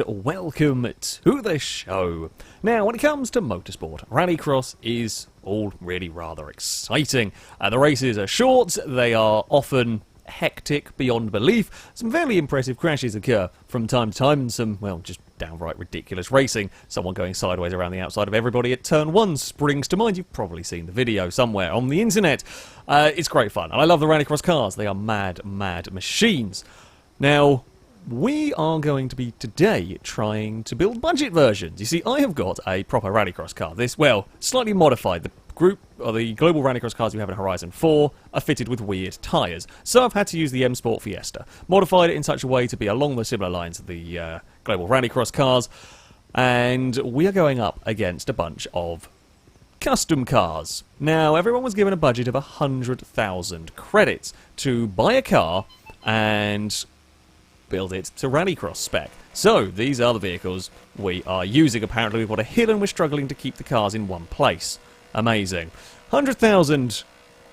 welcome to the show. Now, when it comes to motorsport, Rallycross is all really rather exciting. The races are short, they are often hectic beyond belief. Some fairly impressive crashes occur from time to time, and some, well, just downright ridiculous racing. Someone going sideways around the outside of everybody at turn 1 springs to mind. You've probably seen the video somewhere on the internet. It's great fun, and I love the Rallycross cars. They are mad, mad machines. Now, we are going to be today trying to build budget versions. You see, I have got a proper Rallycross car. This, well, slightly modified. The global Rallycross cars we have in Horizon 4 are fitted with weird tyres. So I've had to use the M Sport Fiesta. Modified it in such a way to be along the similar lines of the global Rallycross cars. And we are going up against a bunch of custom cars. Now, everyone was given a budget of 100,000 credits to buy a car and build it to Rallycross spec. So, these are the vehicles we are using. Apparently we've got a hill and we're struggling to keep the cars in one place. Amazing. 100,000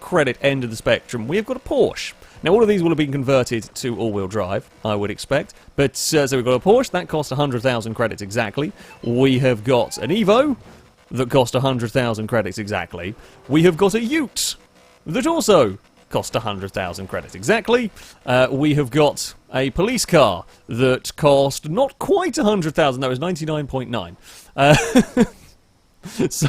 credit end of the spectrum. We have got a Porsche. Now, all of these will have been converted to all-wheel drive, I would expect. But, so we've got a Porsche, that cost 100,000 credits exactly. We have got an Evo, that cost 100,000 credits exactly. We have got a Ute, that also cost 100,000 credits exactly. We have got a police car that cost not quite 100,000, that was 99.9. So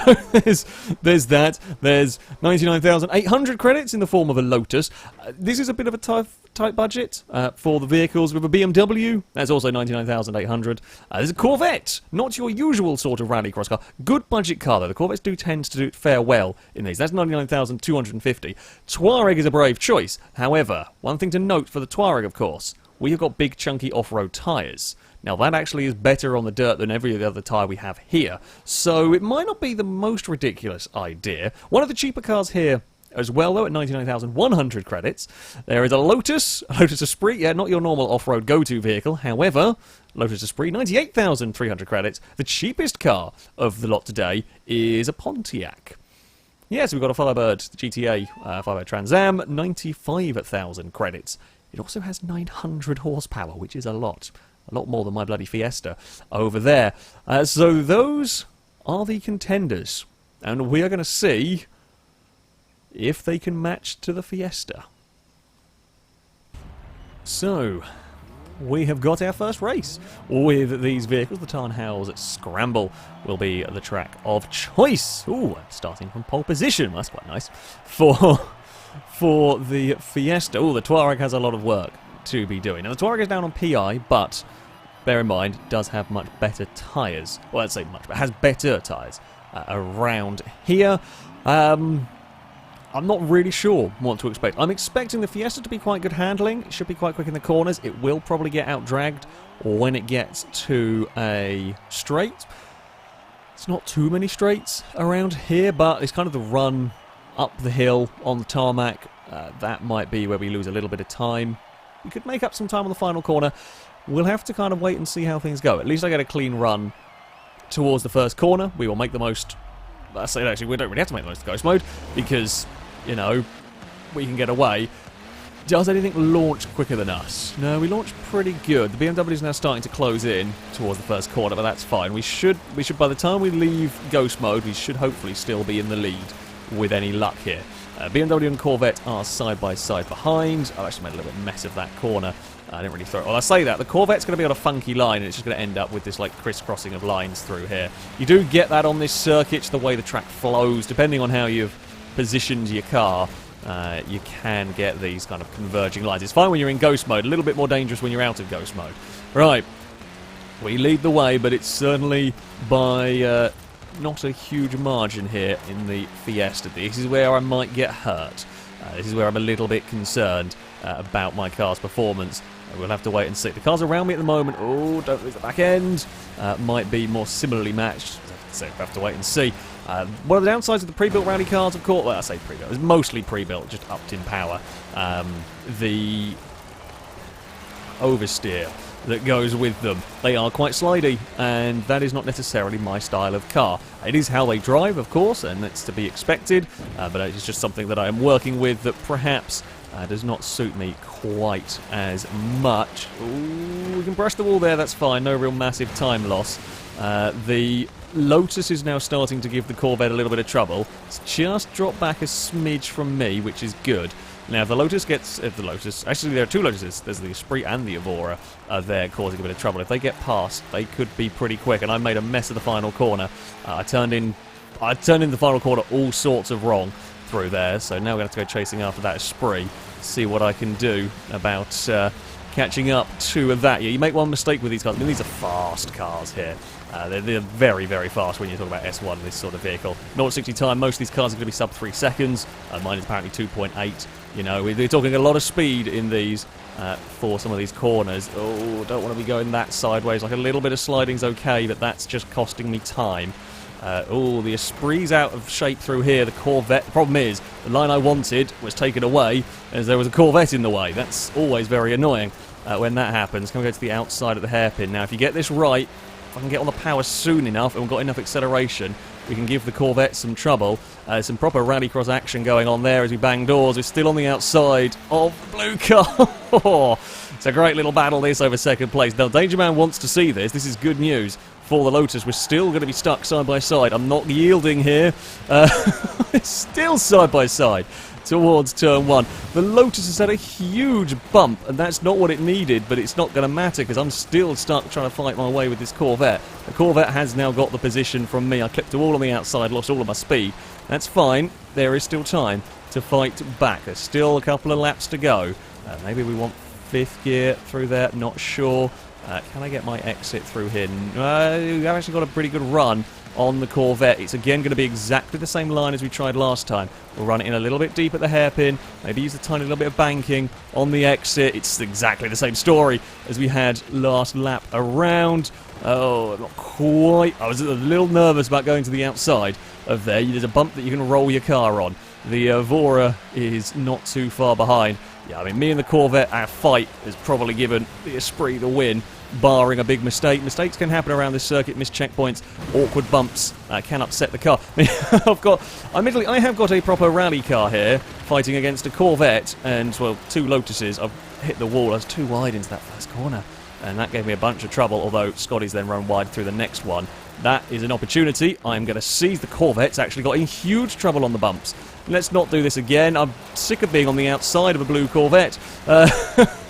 there's that. There's 99,800 credits in the form of a Lotus. This is a bit of a tight budget for the vehicles. With a BMW, that's also 99,800. There's a Corvette, not your usual sort of rallycross car. Good budget car though. The Corvettes do tend to do fare well in these. That's 99,250. Touareg is a brave choice. However, one thing to note for the Touareg, of course, we have got big chunky off-road tyres. Now, that actually is better on the dirt than every other tyre we have here, so it might not be the most ridiculous idea. One of the cheaper cars here as well, though, at 99,100 credits. There is a Lotus Esprit, yeah, not your normal off-road go-to vehicle. However, Lotus Esprit, 98,300 credits. The cheapest car of the lot today is a Pontiac. Yes, we've got a Firebird GTA Firebird Trans Am, 95,000 credits. It also has 900 horsepower, which is a lot more than my bloody Fiesta over there. So those are the contenders, and we are going to see if they can match to the Fiesta. So, we have got our first race with these vehicles. The Tarnhouse at Scramble will be the track of choice. Ooh, starting from pole position. That's quite nice. For the Fiesta. Ooh, the Touareg has a lot of work to be doing. Now, the Touareg is down on PI, but bear in mind, it does have much better tyres. Well, I'd say much, but it has better tyres around here. I'm not really sure what to expect. I'm expecting the Fiesta to be quite good handling. It should be quite quick in the corners. It will probably get out-dragged when it gets to a straight. It's not too many straights around here, but it's kind of the run up the hill on the tarmac. That might be where we lose a little bit of time. We could make up some time on the final corner. We'll have to kind of wait and see how things go. At least I get a clean run towards the first corner. We will make the most... I say actually, we don't really have to make the most of Ghost Mode because, you know, we can get away. Does anything launch quicker than us? No, we launch pretty good. The BMW is now starting to close in towards the first corner, but that's fine. We should by the time we leave Ghost Mode, we should hopefully still be in the lead with any luck here. BMW and Corvette are side by side behind. I've actually made a little bit of a mess of that corner. I didn't really throw it. Well, I say that. The Corvette's going to be on a funky line, and it's just going to end up with this, like, crisscrossing of lines through here. You do get that on this circuit, the way the track flows. Depending on how you've positioned your car, you can get these kind of converging lines. It's fine when you're in Ghost Mode. A little bit more dangerous when you're out of Ghost Mode. Right. We lead the way, but it's certainly by not a huge margin here in the Fiesta. This is where I might get hurt. This is where I'm a little bit concerned about my car's performance. We'll have to wait and see. The cars around me at the moment, oh, don't lose the back end, might be more similarly matched. So we'll have to wait and see. One of the downsides of the pre-built rally cars, of course, well, I say pre-built, it's mostly pre-built, just upped in power. The oversteer that goes with them. They are quite slidey, and that is not necessarily my style of car. It is how they drive, of course, and it's to be expected, but it's just something that I am working with that perhaps does not suit me quite as much. Ooh, we can brush the wall there, that's fine, no real massive time loss. The Lotus is now starting to give the Corvette a little bit of trouble. It's just dropped back a smidge from me, which is good. Now, if the Lotus gets... Actually, there are two Lotuses. There's the Esprit and the Evora there causing a bit of trouble. If they get past, they could be pretty quick, and I made a mess of the final corner. I turned in the final corner all sorts of wrong through there, so now we're going to have to go chasing after that Esprit, see what I can do about catching up to that. Yeah, you make one mistake with these cars. I mean, these are fast cars here. They're very, very fast when you talk about S1, this sort of vehicle. 0-60 time, most of these cars are going to be sub 3 seconds. Mine is apparently 2.8. You know, we're talking a lot of speed in these for some of these corners. Oh, don't want to be going that sideways. Like a little bit of sliding's okay, but that's just costing me time. Oh, the Esprit's out of shape through here. The Corvette. The problem is, the line I wanted was taken away as there was a Corvette in the way. That's always very annoying when that happens. Can we go to the outside of the hairpin? Now, if you get this right, if I can get on the power soon enough and we've got enough acceleration, we can give the Corvette some trouble. Some proper Rallycross action going on there as we bang doors. We're still on the outside of the blue car. It's a great little battle this over second place. Now, Danger Man wants to see this. This is good news for the Lotus. We're still going to be stuck side by side. I'm not yielding here. It's still side by side towards turn 1. The Lotus has had a huge bump, and that's not what it needed, but it's not going to matter because I'm still stuck trying to fight my way with this Corvette. The Corvette has now got the position from me. I clipped a wall on the outside, lost all of my speed. That's fine. There is still time to fight back. There's still a couple of laps to go. Maybe we want 5th gear through there, not sure. Can I get my exit through here? I've actually got a pretty good run on the Corvette. It's again going to be exactly the same line as we tried last time. We'll run it in a little bit deep at the hairpin, maybe use a tiny little bit of banking on the exit. It's exactly the same story as we had last lap around. Oh, not quite. I was a little nervous about going to the outside of there. There's a bump that you can roll your car on. The Evora is not too far behind. Yeah, I mean, me and the Corvette, our fight has probably given the Esprit the win, barring a big mistake. Mistakes can happen around this circuit, missed checkpoints, awkward bumps can upset the car. I mean, I have got a proper rally car here, fighting against a Corvette and, well, 2 Lotuses. I've hit the wall. I was too wide into that first corner, and that gave me a bunch of trouble, although Scotty's then run wide through the next one. That is an opportunity. I'm going to seize. The Corvette's actually got in huge trouble on the bumps. Let's not do this again. I'm sick of being on the outside of a blue Corvette.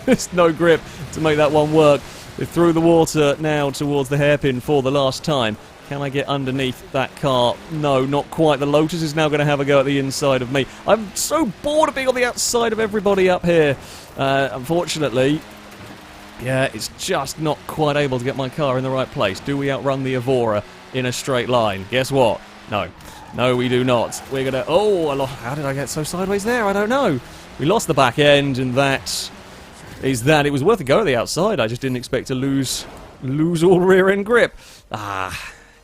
There's no grip to make that one work. We're through the water now towards the hairpin for the last time. Can I get underneath that car? No, not quite. The Lotus is now going to have a go at the inside of me. I'm so bored of being on the outside of everybody up here. Unfortunately, yeah, it's just not quite able to get my car in the right place. Do we outrun the Evora in a straight line? Guess what? No. No, we do not. We're going to... Oh, how did I get so sideways there? I don't know. We lost the back end, and that is that. It was worth a go at the outside. I just didn't expect to lose all rear-end grip.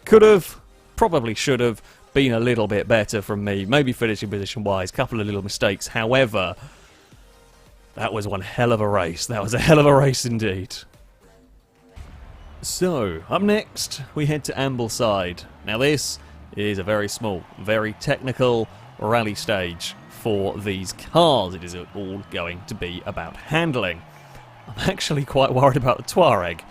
Could have, probably should have been a little bit better from me. Maybe finishing position-wise. Couple of little mistakes. However, that was one hell of a race. That was a hell of a race indeed. So, up next, we head to Ambleside. Now this is a very small, very technical rally stage for these cars. It is all going to be about handling. I'm actually quite worried about the Touareg.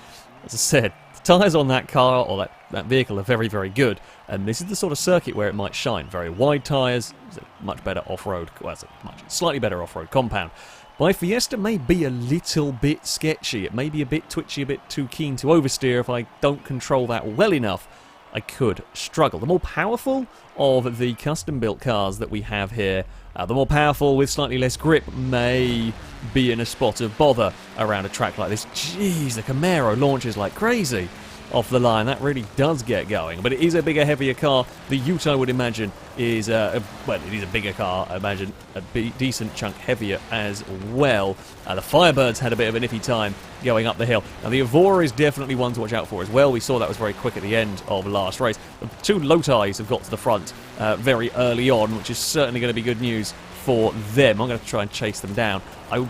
As I said, the tyres on that car, or that vehicle, are very, very good. And this is the sort of circuit where it might shine. Very wide tyres, it's a much better off-road, well, it's a slightly better off-road compound. My Fiesta may be a little bit sketchy. It may be a bit twitchy, a bit too keen to oversteer. If I don't control that well enough, I could struggle. The more powerful of the custom-built cars that we have here, the more powerful with slightly less grip, may be in a spot of bother around a track like this. Jeez, the Camaro launches like crazy off the line. That really does get going. But it is a bigger, heavier car. The Ute, I would imagine, is well, it is a bigger car. I imagine a decent chunk heavier as well. The Firebirds had a bit of an iffy time going up the hill. Now, the Evora is definitely one to watch out for as well. We saw that was very quick at the end of last race. The 2 Lotus have got to the front very early on, which is certainly going to be good news for them. I'm going to try and chase them down. I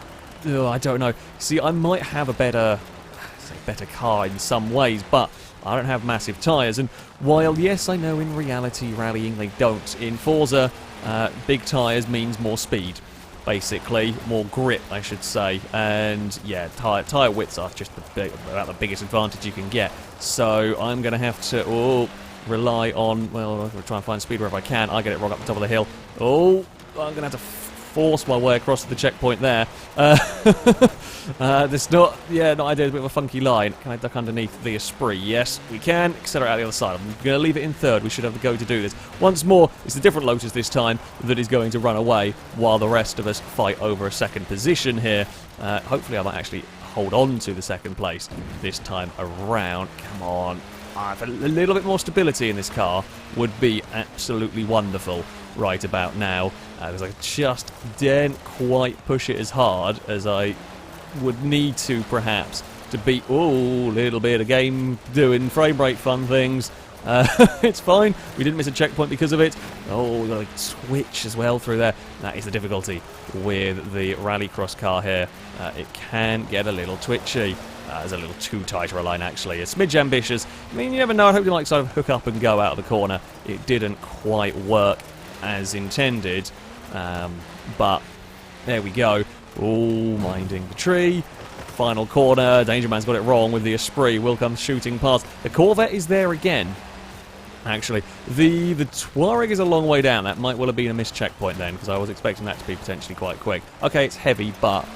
don't know. See, I might have a better car in some ways, but I don't have massive tyres. And while, yes, I know in reality rallying they don't, in Forza, big tyres means more speed. basically. More grip, I should say. And, yeah, tyre widths are just about the biggest advantage you can get. So I'm going to have to rely on, well, I'm going to try and find speed wherever I can. I get it wrong up the top of the hill. Oh, I'm going to have to force my way across to the checkpoint there. This not ideal, a bit of a funky line. Can I duck underneath the Esprit? Yes, we can. Accelerate out the other side. I'm going to leave it in third. We should have the go to do this. Once more, it's a different Lotus this time that is going to run away while the rest of us fight over a second position here. Hopefully I might actually hold on to the second place this time around. Come on. A little bit more stability in this car would be absolutely wonderful right about now. Because I just didn't quite push it as hard as I would need to, perhaps, to beat, a little bit of game doing frame rate fun things. It's fine. We didn't miss a checkpoint because of it. Oh, we got a switch as well through there. That is the difficulty with the Rallycross car here. It can get a little twitchy. There's a little too tight a line, actually. A smidge ambitious. I mean, you never know. I hope you might sort of hook up and go out of the corner. It didn't quite work as intended. But there we go. Oh, minding the tree. Final corner. Danger Man's got it wrong with the Esprit. Will come shooting past. The Corvette is there again. Actually, the Touareg is a long way down. That might well have been a missed checkpoint then, because I was expecting that to be potentially quite quick. Okay, it's heavy, but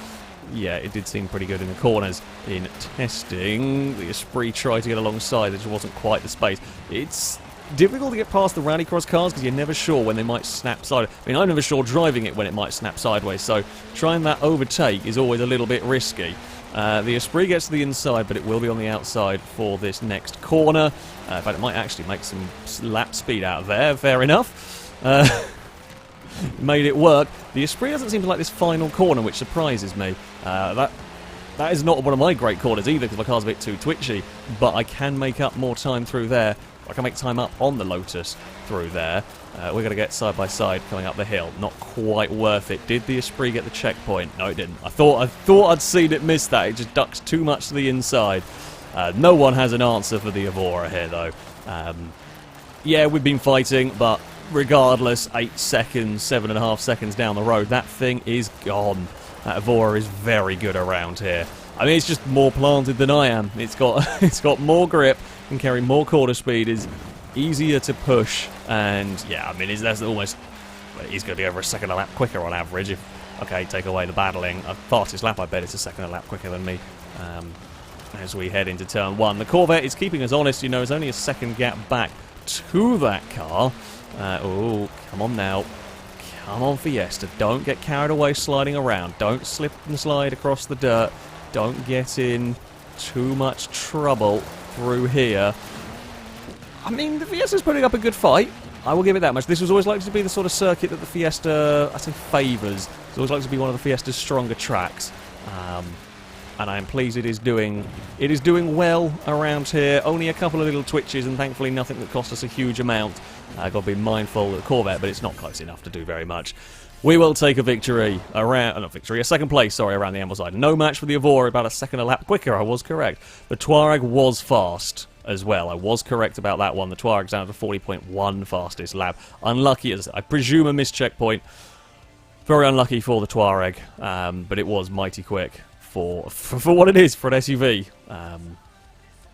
yeah, it did seem pretty good in the corners in testing. The Esprit tried to get alongside. There just wasn't quite the space. It's difficult to get past the Rallycross cars because you're never sure when they might snap sideways. I mean, I'm never sure driving it when it might snap sideways, so trying that overtake is always a little bit risky. The Esprit gets to the inside, but it will be on the outside for this next corner. In fact, it might actually make some lap speed out of there. Fair enough. Made it work. The Esprit doesn't seem to like this final corner, which surprises me. That is not one of my great corners either, because my car's a bit too twitchy. But I can make up more time through there. I can make time up on the Lotus through there. We're going to get side by side coming up the hill. Not quite worth it. Did the Esprit get the checkpoint? No, it didn't. I thought I'd seen it miss that. It just ducks too much to the inside. No one has an answer for the Evora here, though. Yeah, we've been fighting, but regardless, 8 seconds, 7.5 seconds down the road, that thing is gone. That Evora is very good around here. I mean, it's just more planted than I am. It's got more grip, can carry more quarter speed, is easier to push, and yeah, I mean, that's almost. Well, he's going to be over a second a lap quicker on average. Okay, take away the battling. Fastest lap, I bet it's a second a lap quicker than me. As we head into turn 1, the Corvette is keeping us honest. You know, it's only a second gap back to that car. Oh, come on now. Come on, Fiesta. Don't get carried away sliding around. Don't slip and slide across the dirt. Don't get in too much trouble through here. I mean, the Fiesta's putting up a good fight. I will give it that much. This was always likely to be the sort of circuit that the Fiesta, I say, favours. It's always likely to be one of the Fiesta's stronger tracks. And I am pleased it is doing well around here. Only a couple of little twitches, and thankfully nothing that cost us a huge amount. Got to be mindful of the Corvette, but it's not close enough to do very much. We will take a victory around, a second place, sorry, around the ambleside. No match for the Evora, about a second a lap quicker, I was correct. The Touareg was fast as well. I was correct about that one. The Touareg's down to 40.1 fastest lap. Unlucky, as I presume a missed checkpoint. Very unlucky for the Touareg, but it was mighty quick for what it is for an SUV.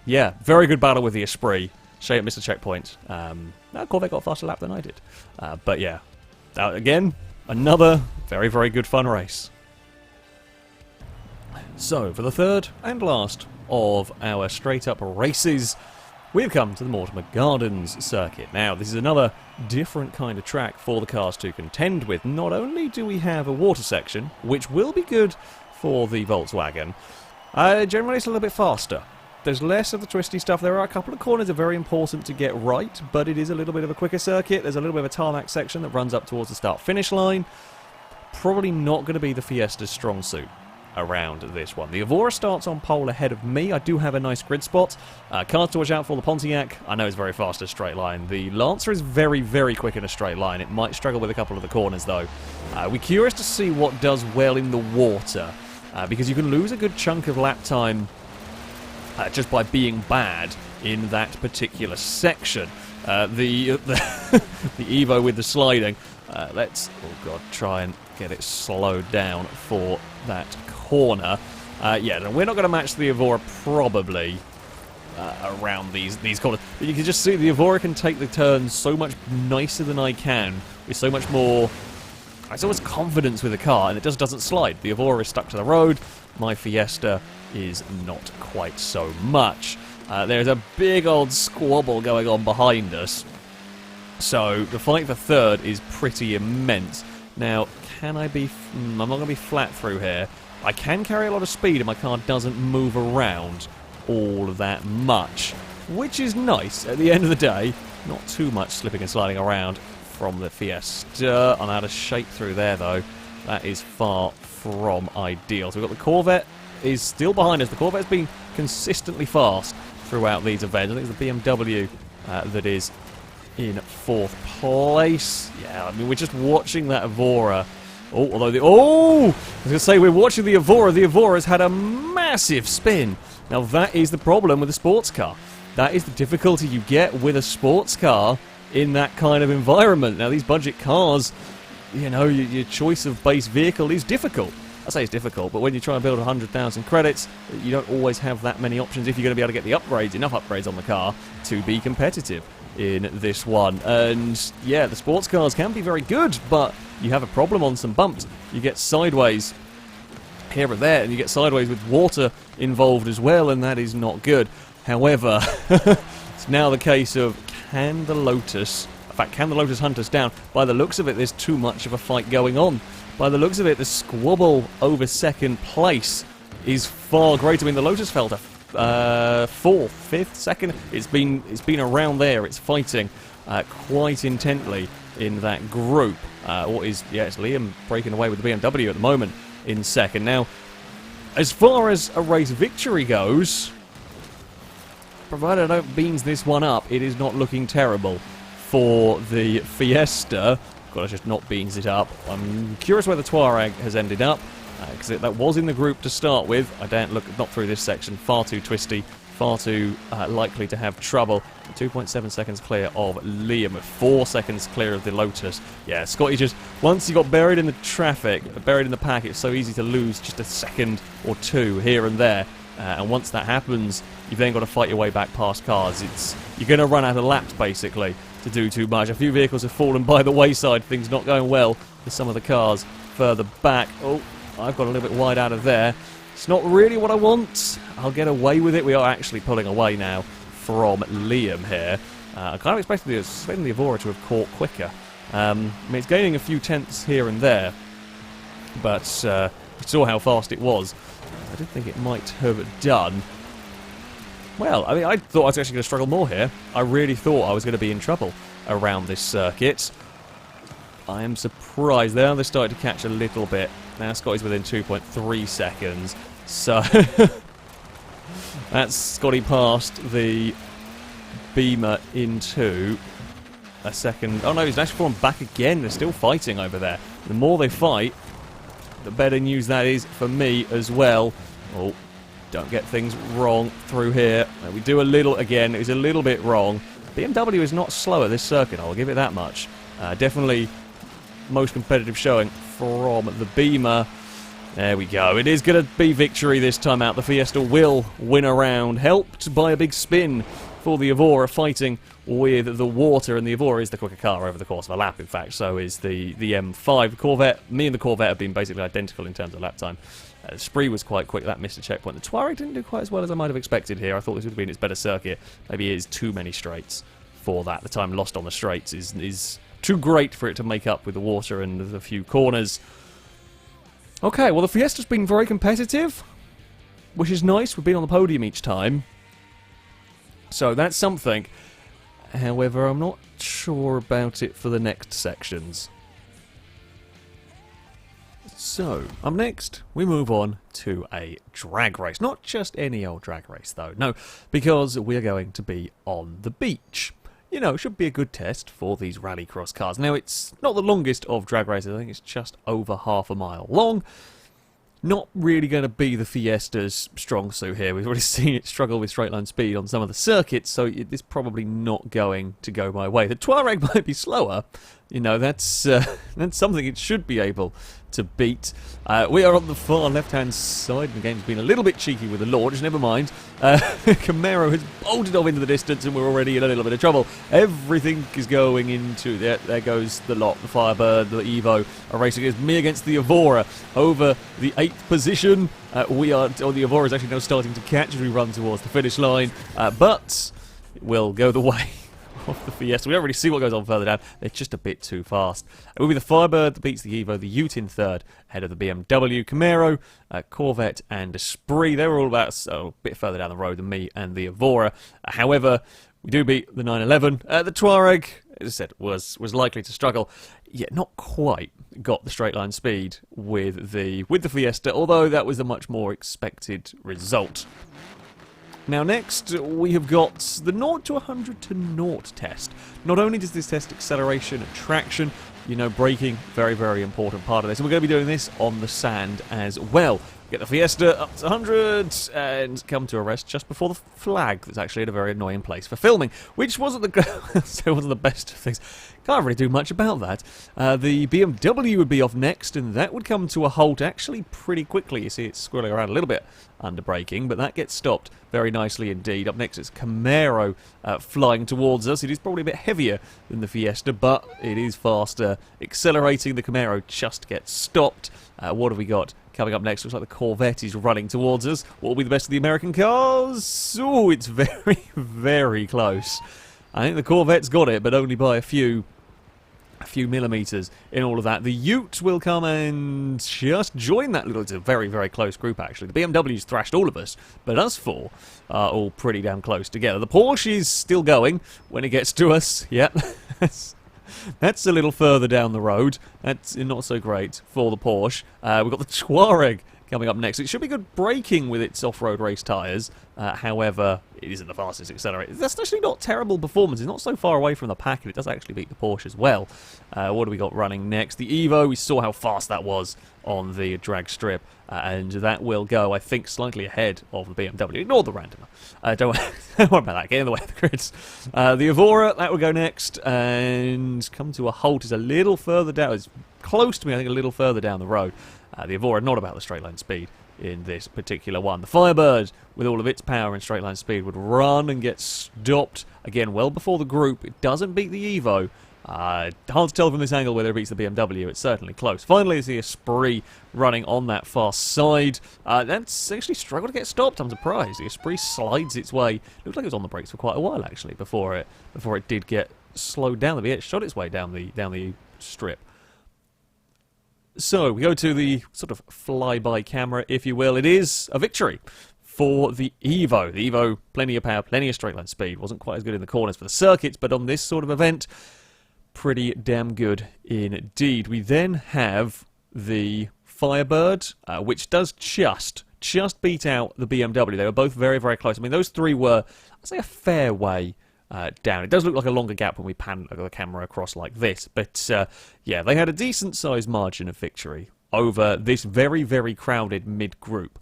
Yeah, very good battle with the Esprit. Shame it missed a checkpoint. Corvette got a faster lap than I did. But yeah, again, another very, very good fun race. So, for the third and last of our straight-up races, we've come to the Mortimer Gardens circuit. Now, this is another different kind of track for the cars to contend with. Not only do we have a water section, which will be good for the Volkswagen, generally it's a little bit faster. There's less of the twisty stuff. There are a couple of corners that are very important to get right, but it is a little bit of a quicker circuit. There's a little bit of a tarmac section that runs up towards the start-finish line. Probably not going to be the Fiesta's strong suit around this one. The Evora starts on pole ahead of me. I do have a nice grid spot. Cars to watch out for: the Pontiac, I know, is very fast in a straight line. The Lancer is very, very quick in a straight line. It might struggle with a couple of the corners, though. We're curious to see what does well in the water, because you can lose a good chunk of lap time just by being bad in that particular section. The Evo with the sliding. Let's, oh god, try and get it slowed down for that corner. Yeah, no, we're not going to match the Evora probably around these corners. But you can just see the Evora can take the turns so much nicer than I can, with so much more, I suppose, confidence with the car, and it just doesn't slide. The Evora is stuck to the road. My Fiesta is not quite so much. There's a big old squabble going on behind us. So the fight for third is pretty immense. Now, can I be... I'm not going to be flat through here. I can carry a lot of speed and my car doesn't move around all that much, which is nice. At the end of the day, not too much slipping and sliding around from the Fiesta. I'm out of shape through there, though. That is far from ideal. So we've got the Corvette is still behind us. The Corvette's been consistently fast throughout these events. I think it's the BMW that is in fourth place. Yeah, I mean, we're just watching that Evora. Oh, although the... Oh! I was going to say, we're watching the Evora. The Evora's had a massive spin. Now, that is the problem with a sports car. That is the difficulty you get with a sports car in that kind of environment. Now, these budget cars, you know, your choice of base vehicle is difficult. I say it's difficult, but when you try and build 100,000 credits, you don't always have that many options if you're going to be able to get the upgrades, enough upgrades on the car to be competitive in this one. And yeah, the sports cars can be very good, but you have a problem on some bumps. You get sideways here and there, and you get sideways with water involved as well, and that is not good. However, it's now the case of can the Lotus hunt us down? By the looks of it, there's too much of a fight going on. By the looks of it, the squabble over second place is far greater. I mean, the Lotus fell to fourth, fifth, second. It's been around there. It's fighting quite intently in that group. It's Liam breaking away with the BMW at the moment in second. Now, as far as a race victory goes, provided I don't beans this one up, it is not looking terrible for the Fiesta. Gotta just not beans it up. I'm curious where the Touareg has ended up, because that was in the group to start with. I don't look, not through this section, far too twisty, far too likely to have trouble. 2.7 seconds clear of Liam, 4 seconds clear of the Lotus. Yeah, Scotty just, once you got buried in the traffic, buried in the pack, it's so easy to lose just a second or two here and there. And once that happens, you've then got to fight your way back past cars. You're going to run out of laps, basically, to do too much. A few vehicles have fallen by the wayside, things not going well with some of the cars further back. Oh, I've got a little bit wide out of there. It's not really what I want. I'll get away with it. We are actually pulling away now from Liam here. I kind of expected the Evora to have caught quicker. I mean, it's gaining a few tenths here and there, but we saw how fast it was. I did think it might have done. Well, I mean, I thought I was actually going to struggle more here. I really thought I was going to be in trouble around this circuit. I am surprised. Now they're starting to catch a little bit. Now Scotty's within 2.3 seconds. So that's Scotty past the Beamer into a second. Oh no, he's actually fallen back again. They're still fighting over there. The more they fight, the better news that is for me as well. Oh, don't get things wrong through here. We do a little, again, it was a little bit wrong. BMW is not slow at this circuit, I'll give it that much. Definitely most competitive showing from the Beamer. There we go. It is going to be victory this time out. The Fiesta will win a round, helped by a big spin for the Evora, fighting with the water, and the Evora is the quicker car over the course of a lap, in fact. So is the M5. Corvette, me and the Corvette have been basically identical in terms of lap time. Spree was quite quick, that missed a checkpoint. The Touareg didn't do quite as well as I might have expected here. I thought this would have been its better circuit. Maybe it is too many straights for that. The time lost on the straights is too great for it to make up with the water and the few corners. Okay, well the Fiesta's been very competitive, which is nice. We've been on the podium each time. So that's something. However, I'm not sure about it for the next sections. So, up next, we move on to a drag race. Not just any old drag race, though. No, because we're going to be on the beach. You know, it should be a good test for these Rallycross cars. Now, it's not the longest of drag races. I think it's just over half a mile long. Not really going to be the Fiesta's strong suit here. We've already seen it struggle with straight line speed on some of the circuits, so it's probably not going to go my way. The Touareg might be slower. You know, that's something it should be able to beat. We are on the far left-hand side. The game's been a little bit cheeky with the launch, never mind. Camaro has bolted off into the distance and we're already in a little bit of trouble. Everything is going into... There goes the lot, the Firebird, the Evo are racing against me against the Evora over the 8th position. The Evora is actually now starting to catch as we run towards the finish line, but it will go the way of the Fiesta. We don't really see what goes on further down. They're just a bit too fast. It will be the Firebird that beats the Evo, the Ute in third, ahead of the BMW, Camaro, Corvette, and Esprit. They were all about a bit further down the road than me and the Evora. However, we do beat the 911. The Touareg, as I said, was likely to struggle, yet not quite got the straight line speed with the Fiesta, although that was a much more expected result. Now next, we have got the 0 to 100 to 0 test. Not only does this test acceleration and traction, you know, braking, very, very important part of this. And we're going to be doing this on the sand as well. Get the Fiesta up to 100 and come to a rest just before the flag. That's actually at a very annoying place for filming, which wasn't the best of things. Can't really do much about that. The BMW would be off next, and that would come to a halt actually pretty quickly. You see it's squirreling around a little bit under braking, but that gets stopped very nicely indeed. Up next is Camaro flying towards us. It is probably a bit heavier than the Fiesta, but it is faster. Accelerating, the Camaro just gets stopped. What have we got? Coming up next, looks like the Corvette is running towards us. What will be the best of the American cars? Oh, it's very, very close. I think the Corvette's got it, but only by a few millimetres in all of that. The Ute will come and just join that little... It's a very, very close group, actually. The BMW's thrashed all of us, but us four are all pretty damn close together. The Porsche is still going when it gets to us. Yep. That's a little further down the road. That's not so great for the Porsche. We've got the Touareg coming up next. It should be good braking with its off-road race tyres. However, it isn't the fastest accelerator. That's actually not terrible performance. It's not so far away from the pack, and it does actually beat the Porsche as well. What do we got running next? The Evo, we saw how fast that was on the drag strip, and that will go, I think, slightly ahead of the BMW. Ignore the randomer. Don't worry about that. Get in the way of the grids. The Evora, that will go next, and come to a halt. Is a little further down. It's close to me, I think, a little further down the road. The Evora, not about the straight line speed in this particular one. The Firebird, with all of its power and straight line speed, would run and get stopped, again, well before the group. It doesn't beat the Evo. Hard to tell from this angle whether it beats the BMW. It's certainly close. Finally, is the Esprit running on that far side. That's actually struggled to get stopped. I'm surprised. The Esprit slides its way. Looked like it was on the brakes for quite a while, actually, before it did get slowed down. It shot its way down the strip. So, we go to the sort of flyby camera, if you will. It is a victory for the Evo. The Evo, plenty of power, plenty of straight line speed. Wasn't quite as good in the corners for the circuits, but on this sort of event, pretty damn good indeed. We then have the Firebird, which does just beat out the BMW. They were both very, very close. I mean, those three were, I'd say, a fair way down. It does look like a longer gap when we pan the camera across like this, but yeah, they had a decent-sized margin of victory over this very, very crowded mid-group.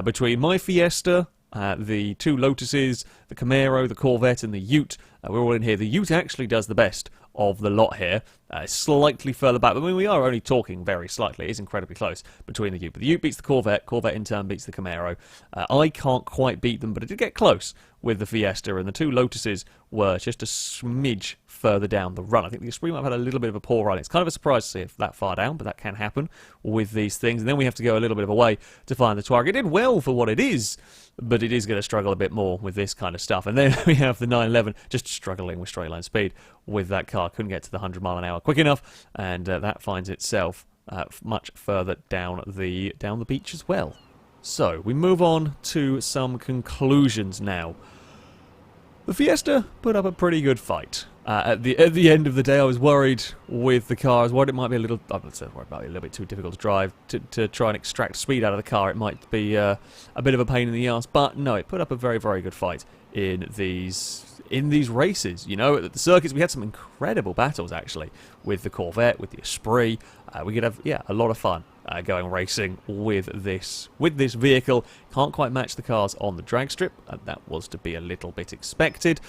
Between my Fiesta, the two Lotuses, the Camaro, the Corvette, and the Ute, we're all in here. The Ute actually does the best of the lot here, slightly further back. I mean, we are only talking very slightly. It is incredibly close between the Ute. But the Ute beats the Corvette. Corvette, in turn, beats the Camaro. I can't quite beat them, but it did get close with the Fiesta, and the two Lotuses were just a smidge further down the run. I think the Esprit might have had a little bit of a poor run. It's kind of a surprise to see it that far down, but that can happen with these things. And then we have to go a little bit of a way to find the Touareg. It did well for what it is, but it is going to struggle a bit more with this kind of stuff. And then we have the 911 just struggling with straight line speed with that car. Couldn't get to the 100 mile an hour quick enough, and that finds itself much further down the beach as well. So, we move on to some conclusions now. The Fiesta put up a pretty good fight. At the end of the day, I was worried with the car. I was worried it might be a little... I'm not so worried about it, a little bit too difficult to drive. To try and extract speed out of the car, it might be a bit of a pain in the arse. But no, it put up a very, very good fight in these races. You know, at the circuits, we had some incredible battles, actually, with the Corvette, with the Esprit. We could have, yeah, a lot of fun going racing with this vehicle. Can't quite match the cars on the drag strip. That was to be a little bit expected.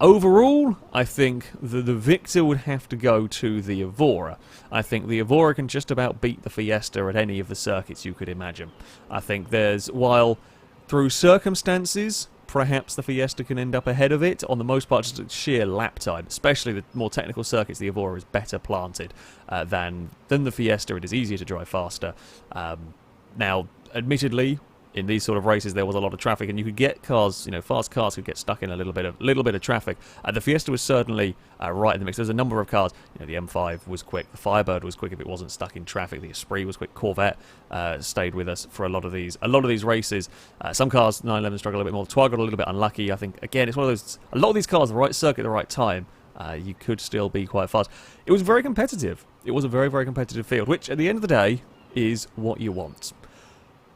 Overall, I think the victor would have to go to the Evora. I think the Evora can just about beat the Fiesta at any of the circuits you could imagine. I think while through circumstances, perhaps the Fiesta can end up ahead of it. On the most part, just sheer lap time, especially the more technical circuits, the Evora is better planted than the Fiesta. It is easier to drive faster. Now, admittedly, in these sort of races, there was a lot of traffic, and you could get cars, fast cars could get stuck in a little bit of traffic. The Fiesta was certainly right in the mix. There's a number of cars. The M5 was quick. The Firebird was quick if it wasn't stuck in traffic. The Esprit was quick. Corvette stayed with us for a lot of these races. Some cars, 911 struggled a little bit more. Touareg got a little bit unlucky. I think again, it's one of those. A lot of these cars, the right circuit, the right time. You could still be quite fast. It was very competitive. It was a very, very competitive field, which at the end of the day is what you want.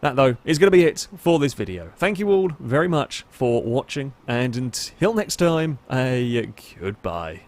That, though, is going to be it for this video. Thank you all very much for watching, and until next time, a goodbye.